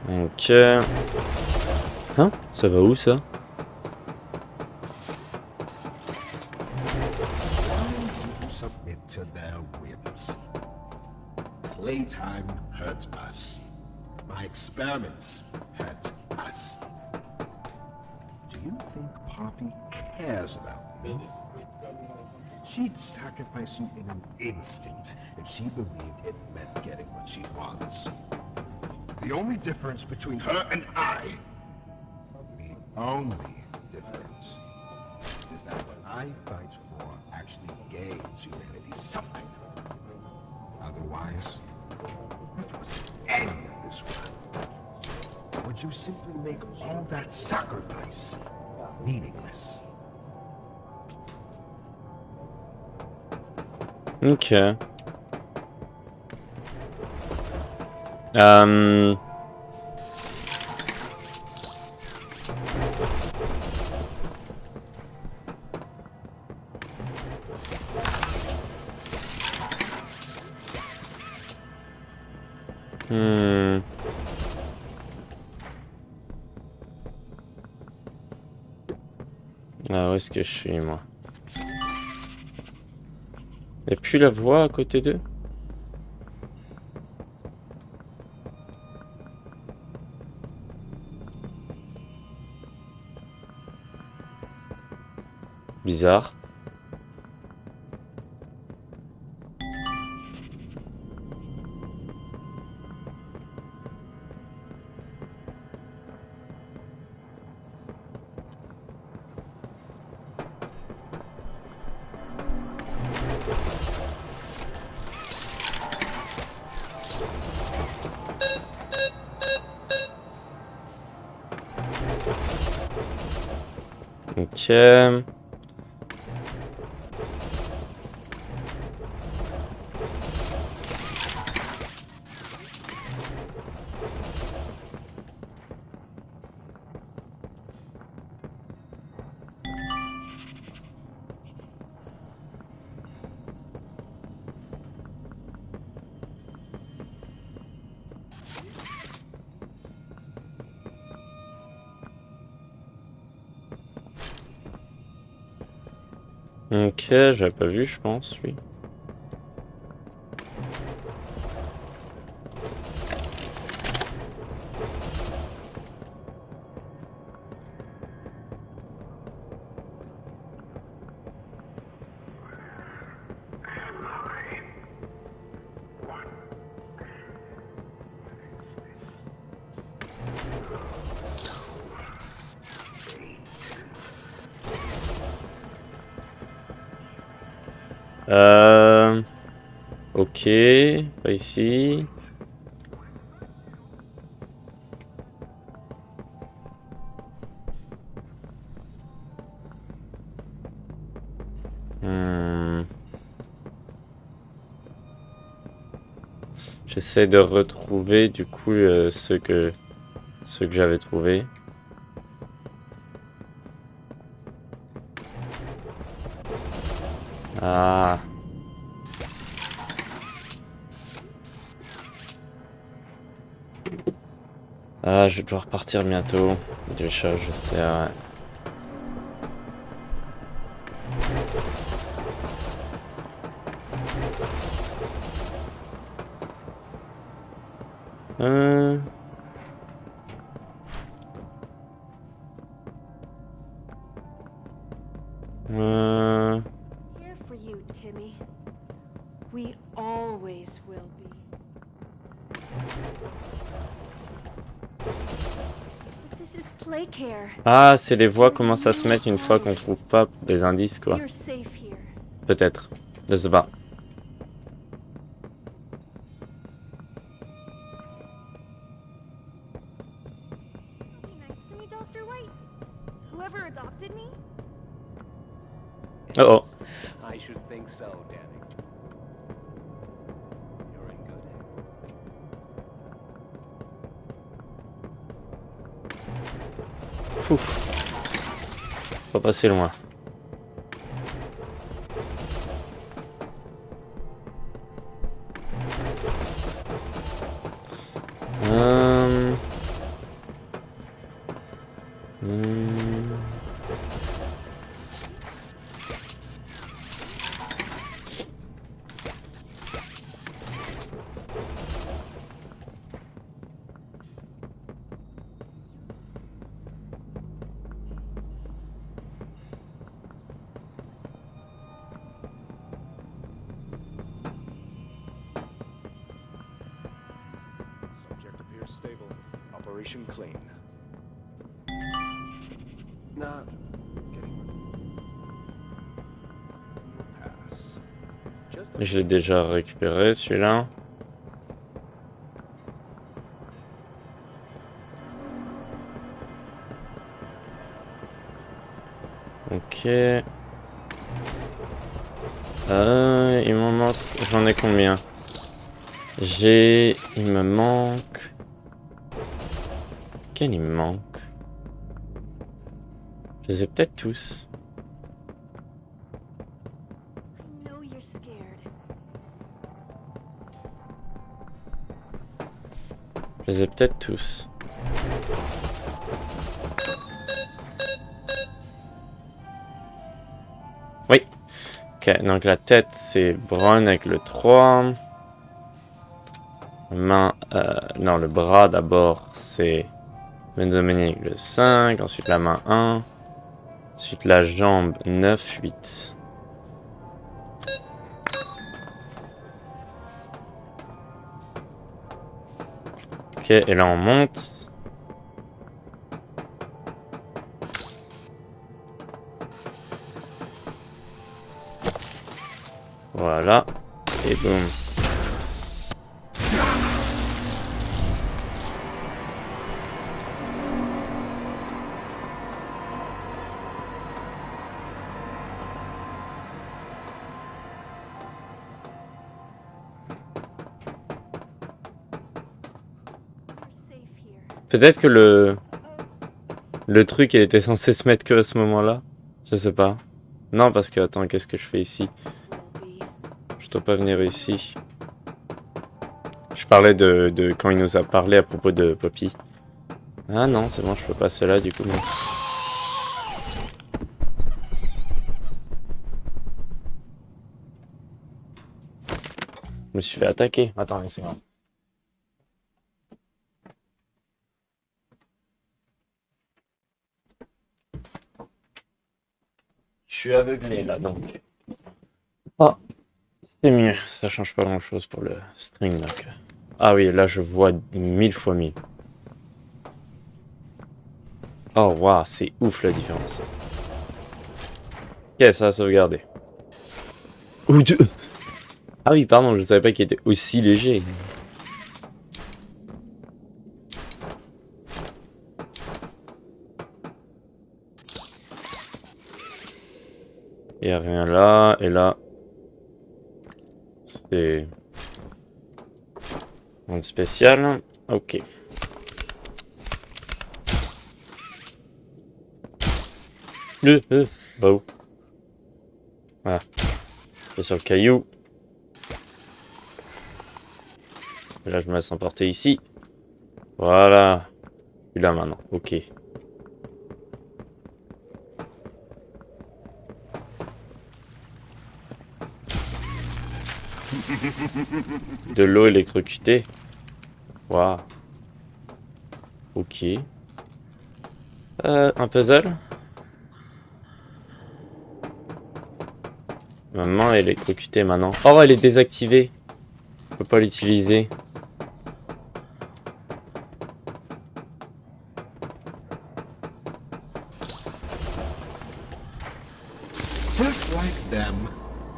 Ok. Hein? Ça va où, ça? You submit to their whims. Playtime hurts us. My experiments hurt us. Do you think Poppy cares about me? She'd sacrifice you in an instant if she believed it meant getting what she wants. The only difference between her and I, the only difference, is that what I fight for actually gains humanity something. Otherwise, what was any of this worth? Would you simply make all that sacrifice meaningless? Ok. Ah, où est-ce que je suis, moi? Y'a plus la voix à côté d'eux? Bizarre. Ok. Ok, j'avais pas vu, je pense, lui. Ok, pas ici. J'essaie de retrouver du coup ceux que j'avais trouvés. Ah. Ah, je vais devoir partir bientôt. Déjà, je sais. Ouais. Here for you, Timmy. We always will be. But this is play care. Ah, c'est les voix commencent à se mettre une fois qu'on trouve pas des indices, quoi. You're safe here. Peut-être. Je sais pas. Be nice to me, Dr. White. Whoever adopted me? Oh oh. I should think so, Danny. You're in good hands. Ouf. Pas passer loin. Subject appears stable. Operation clean. Not getting pass. Just Je l'ai déjà récupéré, celui-là. Ok. Il m'en manque... J'en ai combien? Il me manque... Quel il me manque? Je les ai peut-être tous. I know you're scared. Je les ai peut-être tous. Oui. Ok, donc la tête c'est Brown avec le 3. Main, non, le bras d'abord c'est Benzomani avec le 5. Ensuite la main 1. Ensuite la jambe 9, 8. Ok, et là on monte. Voilà. Et boum. You're safe here. Peut-être que le truc il était censé se mettre que à ce moment-là. Je sais pas. Non, parce que attends, qu'est-ce que je fais ici? Will be. Je dois pas venir ici. Je parlais de quand il nous a parlé à propos de Poppy. Ah non, c'est bon, je peux passer là du coup. Bon. Je me suis fait attaquer. Attends, laissez-moi. Je suis aveuglé là donc. Ah, c'est mieux. Ça change pas grand chose pour le string donc. Ah oui, là je vois 1000 fois mieux. Oh waouh, c'est ouf la différence. Ok, ça a sauvegardé. Ah oui, pardon, je savais pas qu'il était aussi léger. Il n'y a rien là, et là, c'est un spécial. Ok. Bah où? Voilà. C'est sur le caillou. Et là, je me laisse emporter ici. Voilà. Et là maintenant, ok. De l'eau électrocutée. Waouh. Ok. Un puzzle. Ma main est électrocutée maintenant. Oh, elle est désactivée. Je peux pas l'utiliser. Just like them,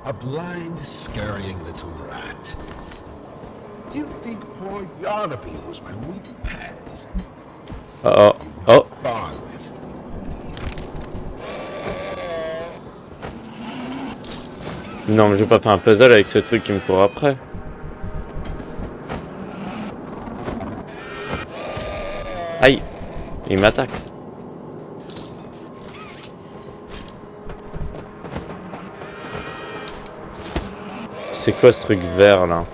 a blind, scurrying little rat. Do you think poor Yarnaby was my weak pet? Oh, oh. Far less than Non, mais j'ai pas fait un puzzle avec ce truc qui me court après. Aïe, il m'attaque. C'est quoi ce truc vert là?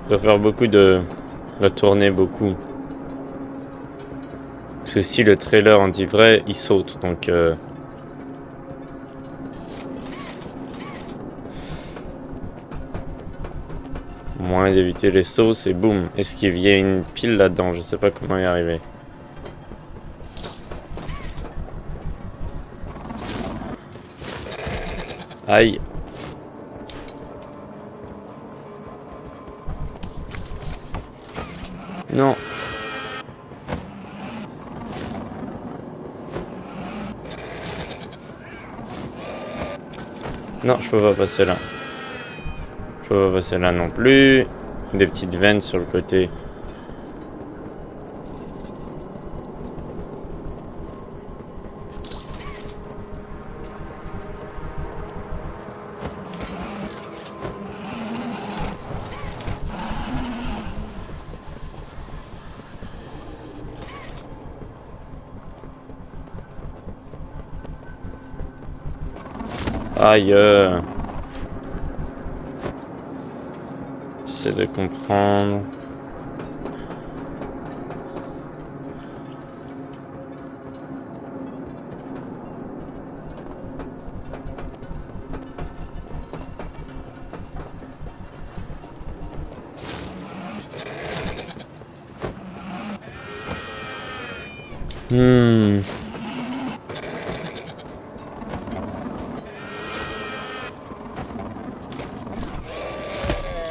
Je dois faire beaucoup de... la tourner beaucoup. Parce que si le trailer en dit vrai, il saute, donc... Moins d'éviter les sauts, c'est boum. Est-ce qu'il y a une pile là-dedans? Je sais pas comment y arriver. Aïe. Non. Non, je peux pas passer là. Je peux pas passer là non plus. Des petites veines sur le côté. Aïe. J'essaie de comprendre.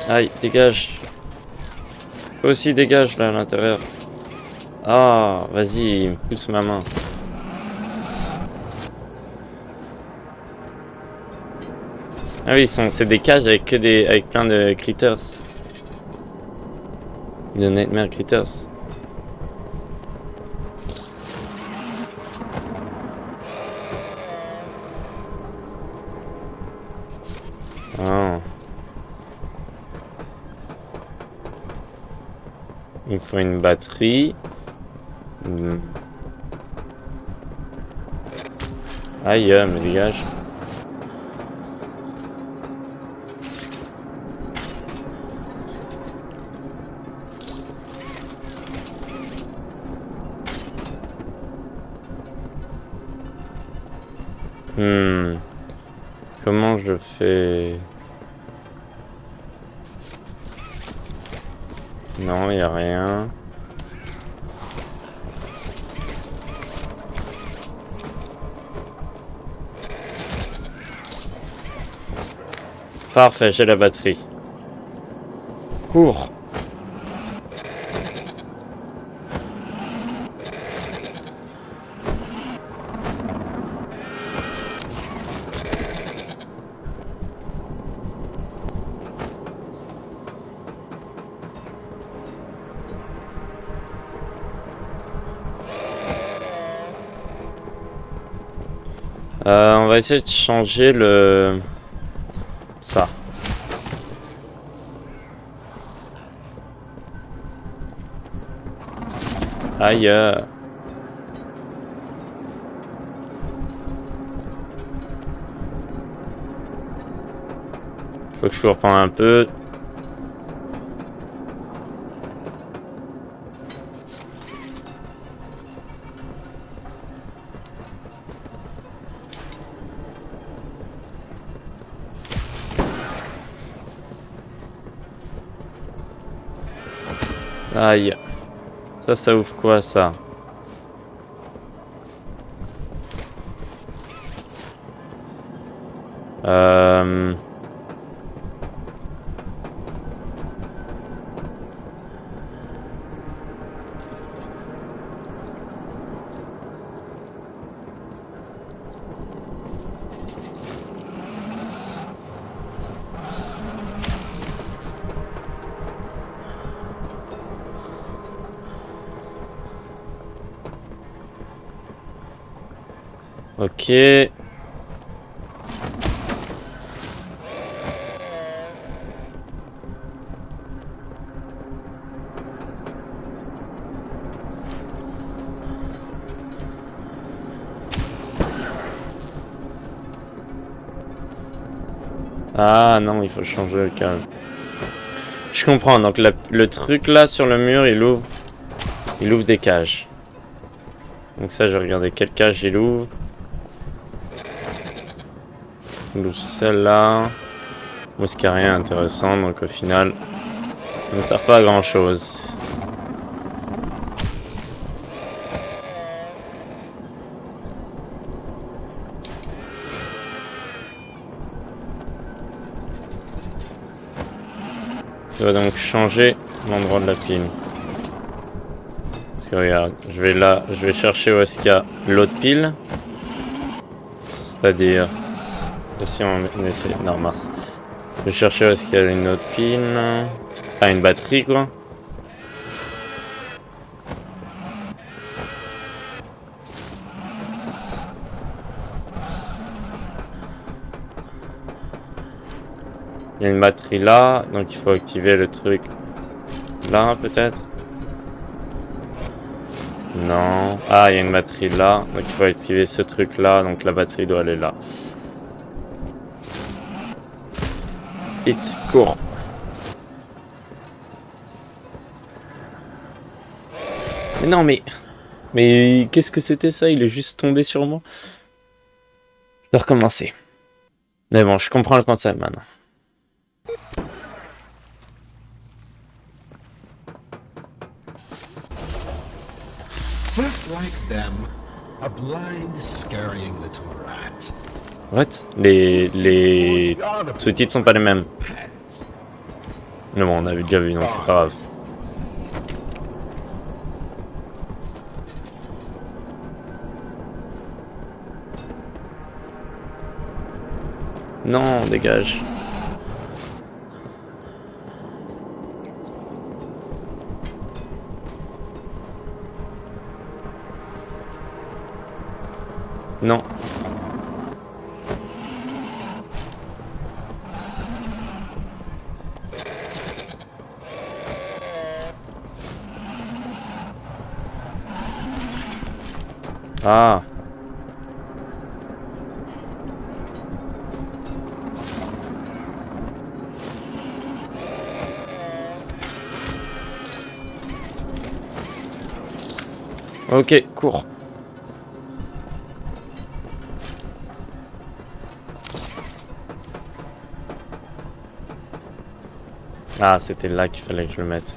Aïe, dégage. Toi aussi dégage là à l'intérieur. Ah, vas-y, il me pousse ma main. Ah oui, c'est des cages avec que des avec plein de critters. De Nightmare Critters. Oh. Il me faut une batterie. Aïe, me dégage. Comment je fais? Non, y a rien. Parfait, j'ai la batterie. Cours. On va essayer de changer le... ça. Aïe. Faut que je reprenne un peu. Aïe. Ça ouvre quoi, ça? Ok. Ah non, il faut changer le câble. Je comprends, donc le truc là sur le mur, il ouvre des cages. Donc ça, je regardais quelle cage il ouvre. Il ouvre celle-là. Moi, ce qui a rien intéressant, donc au final, ça ne me sert pas à grand chose. Je dois donc changer l'endroit de la pile. Parce que regarde, je vais chercher où est-ce qu'il y a l'autre pile. C'est-à-dire... Si on essaie... Non, mince. Je vais chercher où est-ce qu'il y a une autre pile. Ah, une batterie, quoi. Il y a une batterie là, donc il faut activer le truc là, peut-être. Non. Ah, il y a une batterie là, donc il faut activer ce truc là, donc la batterie doit aller là. Vite, cours. Mais non, mais qu'est-ce que c'était ça? Il est juste tombé sur moi. Je dois recommencer. Mais bon, je comprends le concept maintenant. Just like them, a blind scurrying little rat. What? Les sous-titres sont pas les mêmes. Mais bon, on avait déjà vu, donc c'est pas grave. Non, dégage. Non. Ah. Ok, cours. Ah, c'était là qu'il fallait que je le mette.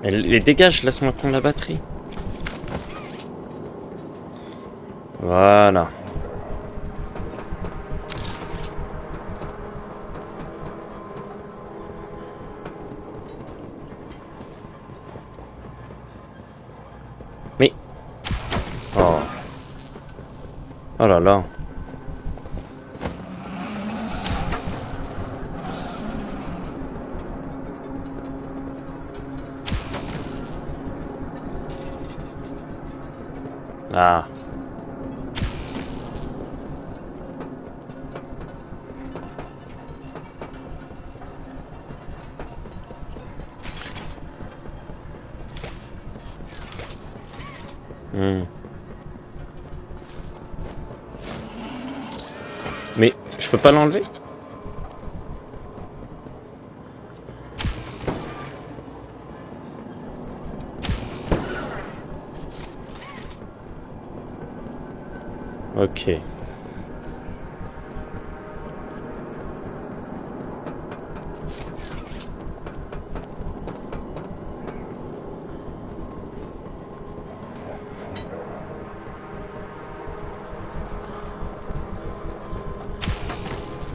Les dégage, laisse-moi prendre la batterie. Voilà. Mais... Oh. Oh là là. Ah. Mais je peux pas l'enlever? Ok.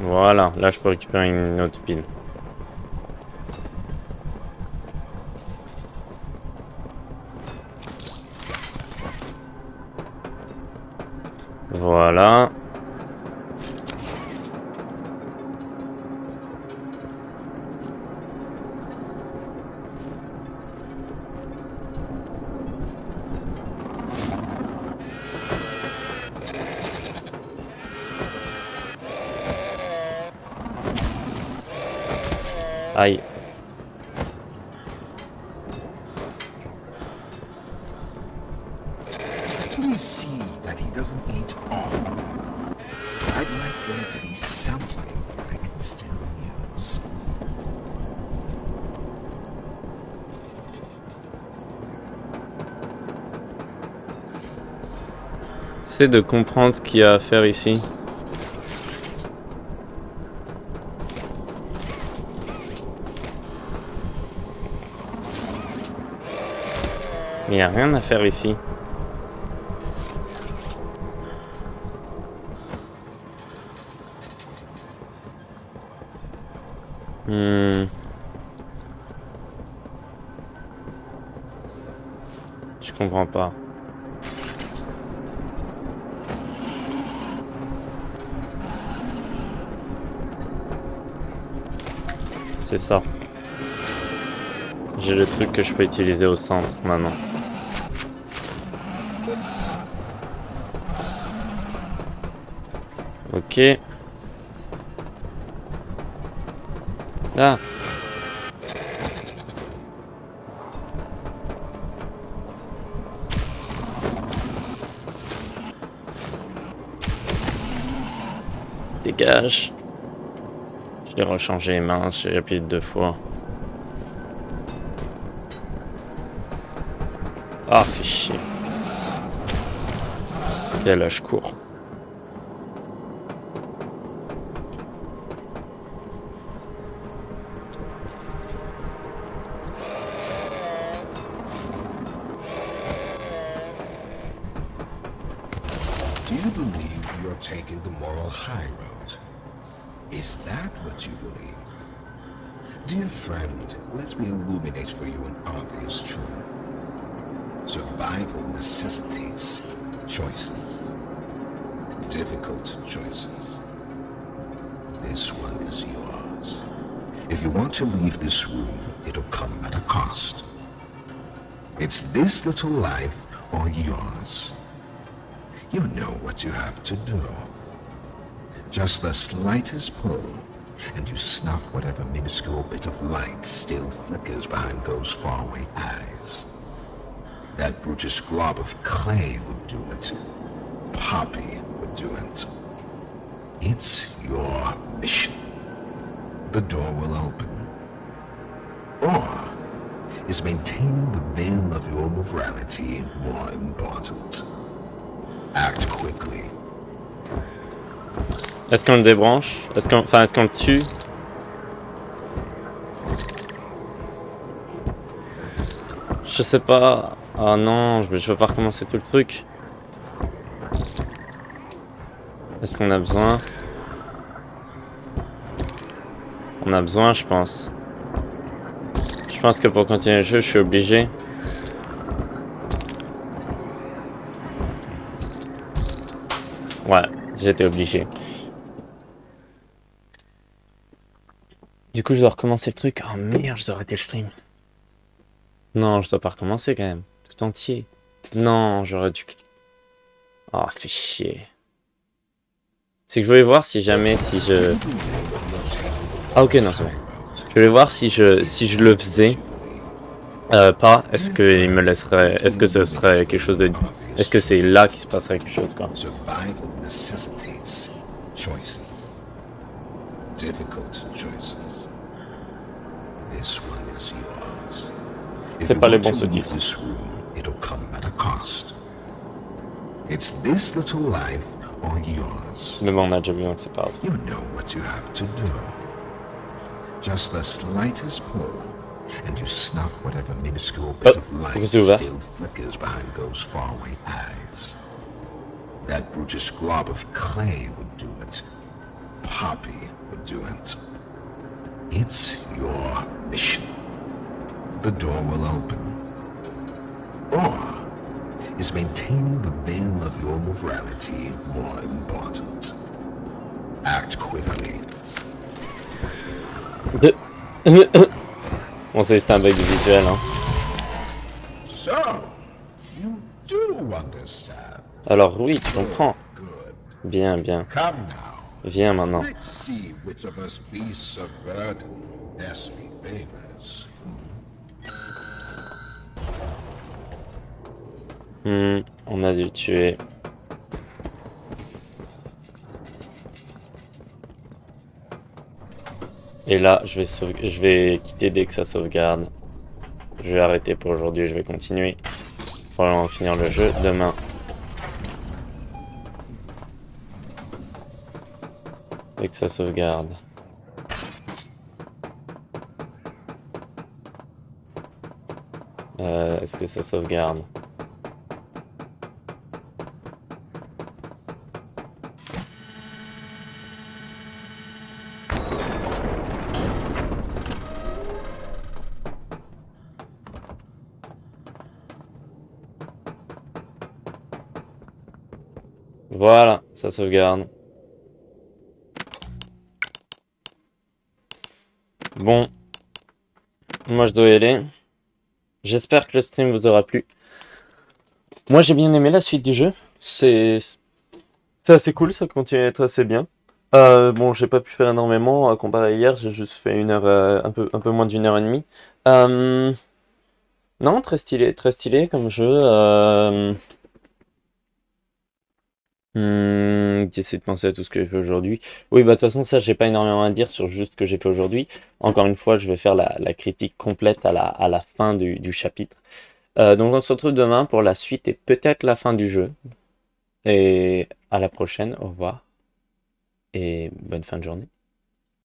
Voilà, là je peux récupérer une autre pile. Voilà. Aïe. Please see that he doesn't eat all. I'd like there to be something I can still use. C'est de comprendre ce qu'il y a à faire ici. Il n'y a rien à faire ici. Je comprends pas. C'est ça. J'ai le truc que je peux utiliser au centre maintenant. Ok. Là. Dégage. Je l'ai rechangé, mince, j'ai appuyé 2 fois. Ah, fais chier. Et là, je cours. Do you believe you're taking the moral high road? Is that what you believe? Dear friend, let me illuminate for you an obvious truth. Survival necessitates choices. Difficult choices. This one is yours. If you want to leave this room, it'll come at a cost. It's this little life or yours. You know what you have to do. Just the slightest pull, and you snuff whatever minuscule bit of light still flickers behind those faraway eyes. That brutish glob of clay would do it. Poppy would do it. It's your mission. The door will open. Or is maintaining the veil of your morality more important? Act quickly. Est-ce qu'on le débranche? Est-ce qu'on le tue? Je sais pas. Oh non, je veux pas recommencer tout le truc. Est-ce qu'on a besoin? On a besoin, je pense. Je pense que pour continuer le jeu, je suis obligé. Ouais, j'étais obligé. Du coup, je dois recommencer le truc. Oh merde, je dois arrêter le stream. Non, je dois pas recommencer quand même. Tout entier. Non, j'aurais dû... Oh, fait chier. C'est que je voulais voir si jamais, si je... Ah ok, non, c'est bon. Je voulais voir si je le faisais pas, est-ce qu'il me laisserait... Est-ce que ce serait quelque chose de... Est-ce que c'est là qu'il se passerait quelque chose, quoi. Survival necessitates choices. Difficult choices. This one is yours. C'est pas les bons sous-titres. This room, it'll come at a cost. It's this little life or yours. Mais bon, on a déjà vu, donc c'est pas grave. You know what you have to do. Just the slightest pull, and you snuff whatever minuscule bit of light still flickers behind those faraway eyes. That brutish glob of clay would do it. Poppy would do it. It's your mission. The door will open. Or is maintaining the veil of your morality more important? Act quickly. Bon, c'est un bug de visuel, hein. So, you do understand. Alors oui, tu comprends. Bien, bien. Come now. Viens maintenant. Let's see which of us beasts of burden best me favors. On a dû le tuer. Et là, je vais quitter dès que ça sauvegarde. Je vais arrêter pour aujourd'hui, je vais continuer. Pour finir le jeu demain. Dès que ça sauvegarde. Est-ce que ça sauvegarde? Voilà, ça sauvegarde. Bon. Moi, je dois y aller. J'espère que le stream vous aura plu. Moi, j'ai bien aimé la suite du jeu. C'est assez cool, ça continue à être assez bien. Bon, j'ai pas pu faire énormément à comparer à hier. J'ai juste fait une heure, un peu moins d'une heure et demie. Non, très stylé comme jeu. J'essaie de penser à tout ce que j'ai fait aujourd'hui. Oui, bah de toute façon, ça, j'ai pas énormément à dire sur juste ce que j'ai fait aujourd'hui. Encore une fois, je vais faire la critique complète à la fin du chapitre. Donc on se retrouve demain pour la suite et peut-être la fin du jeu. Et à la prochaine, au revoir. Et bonne fin de journée.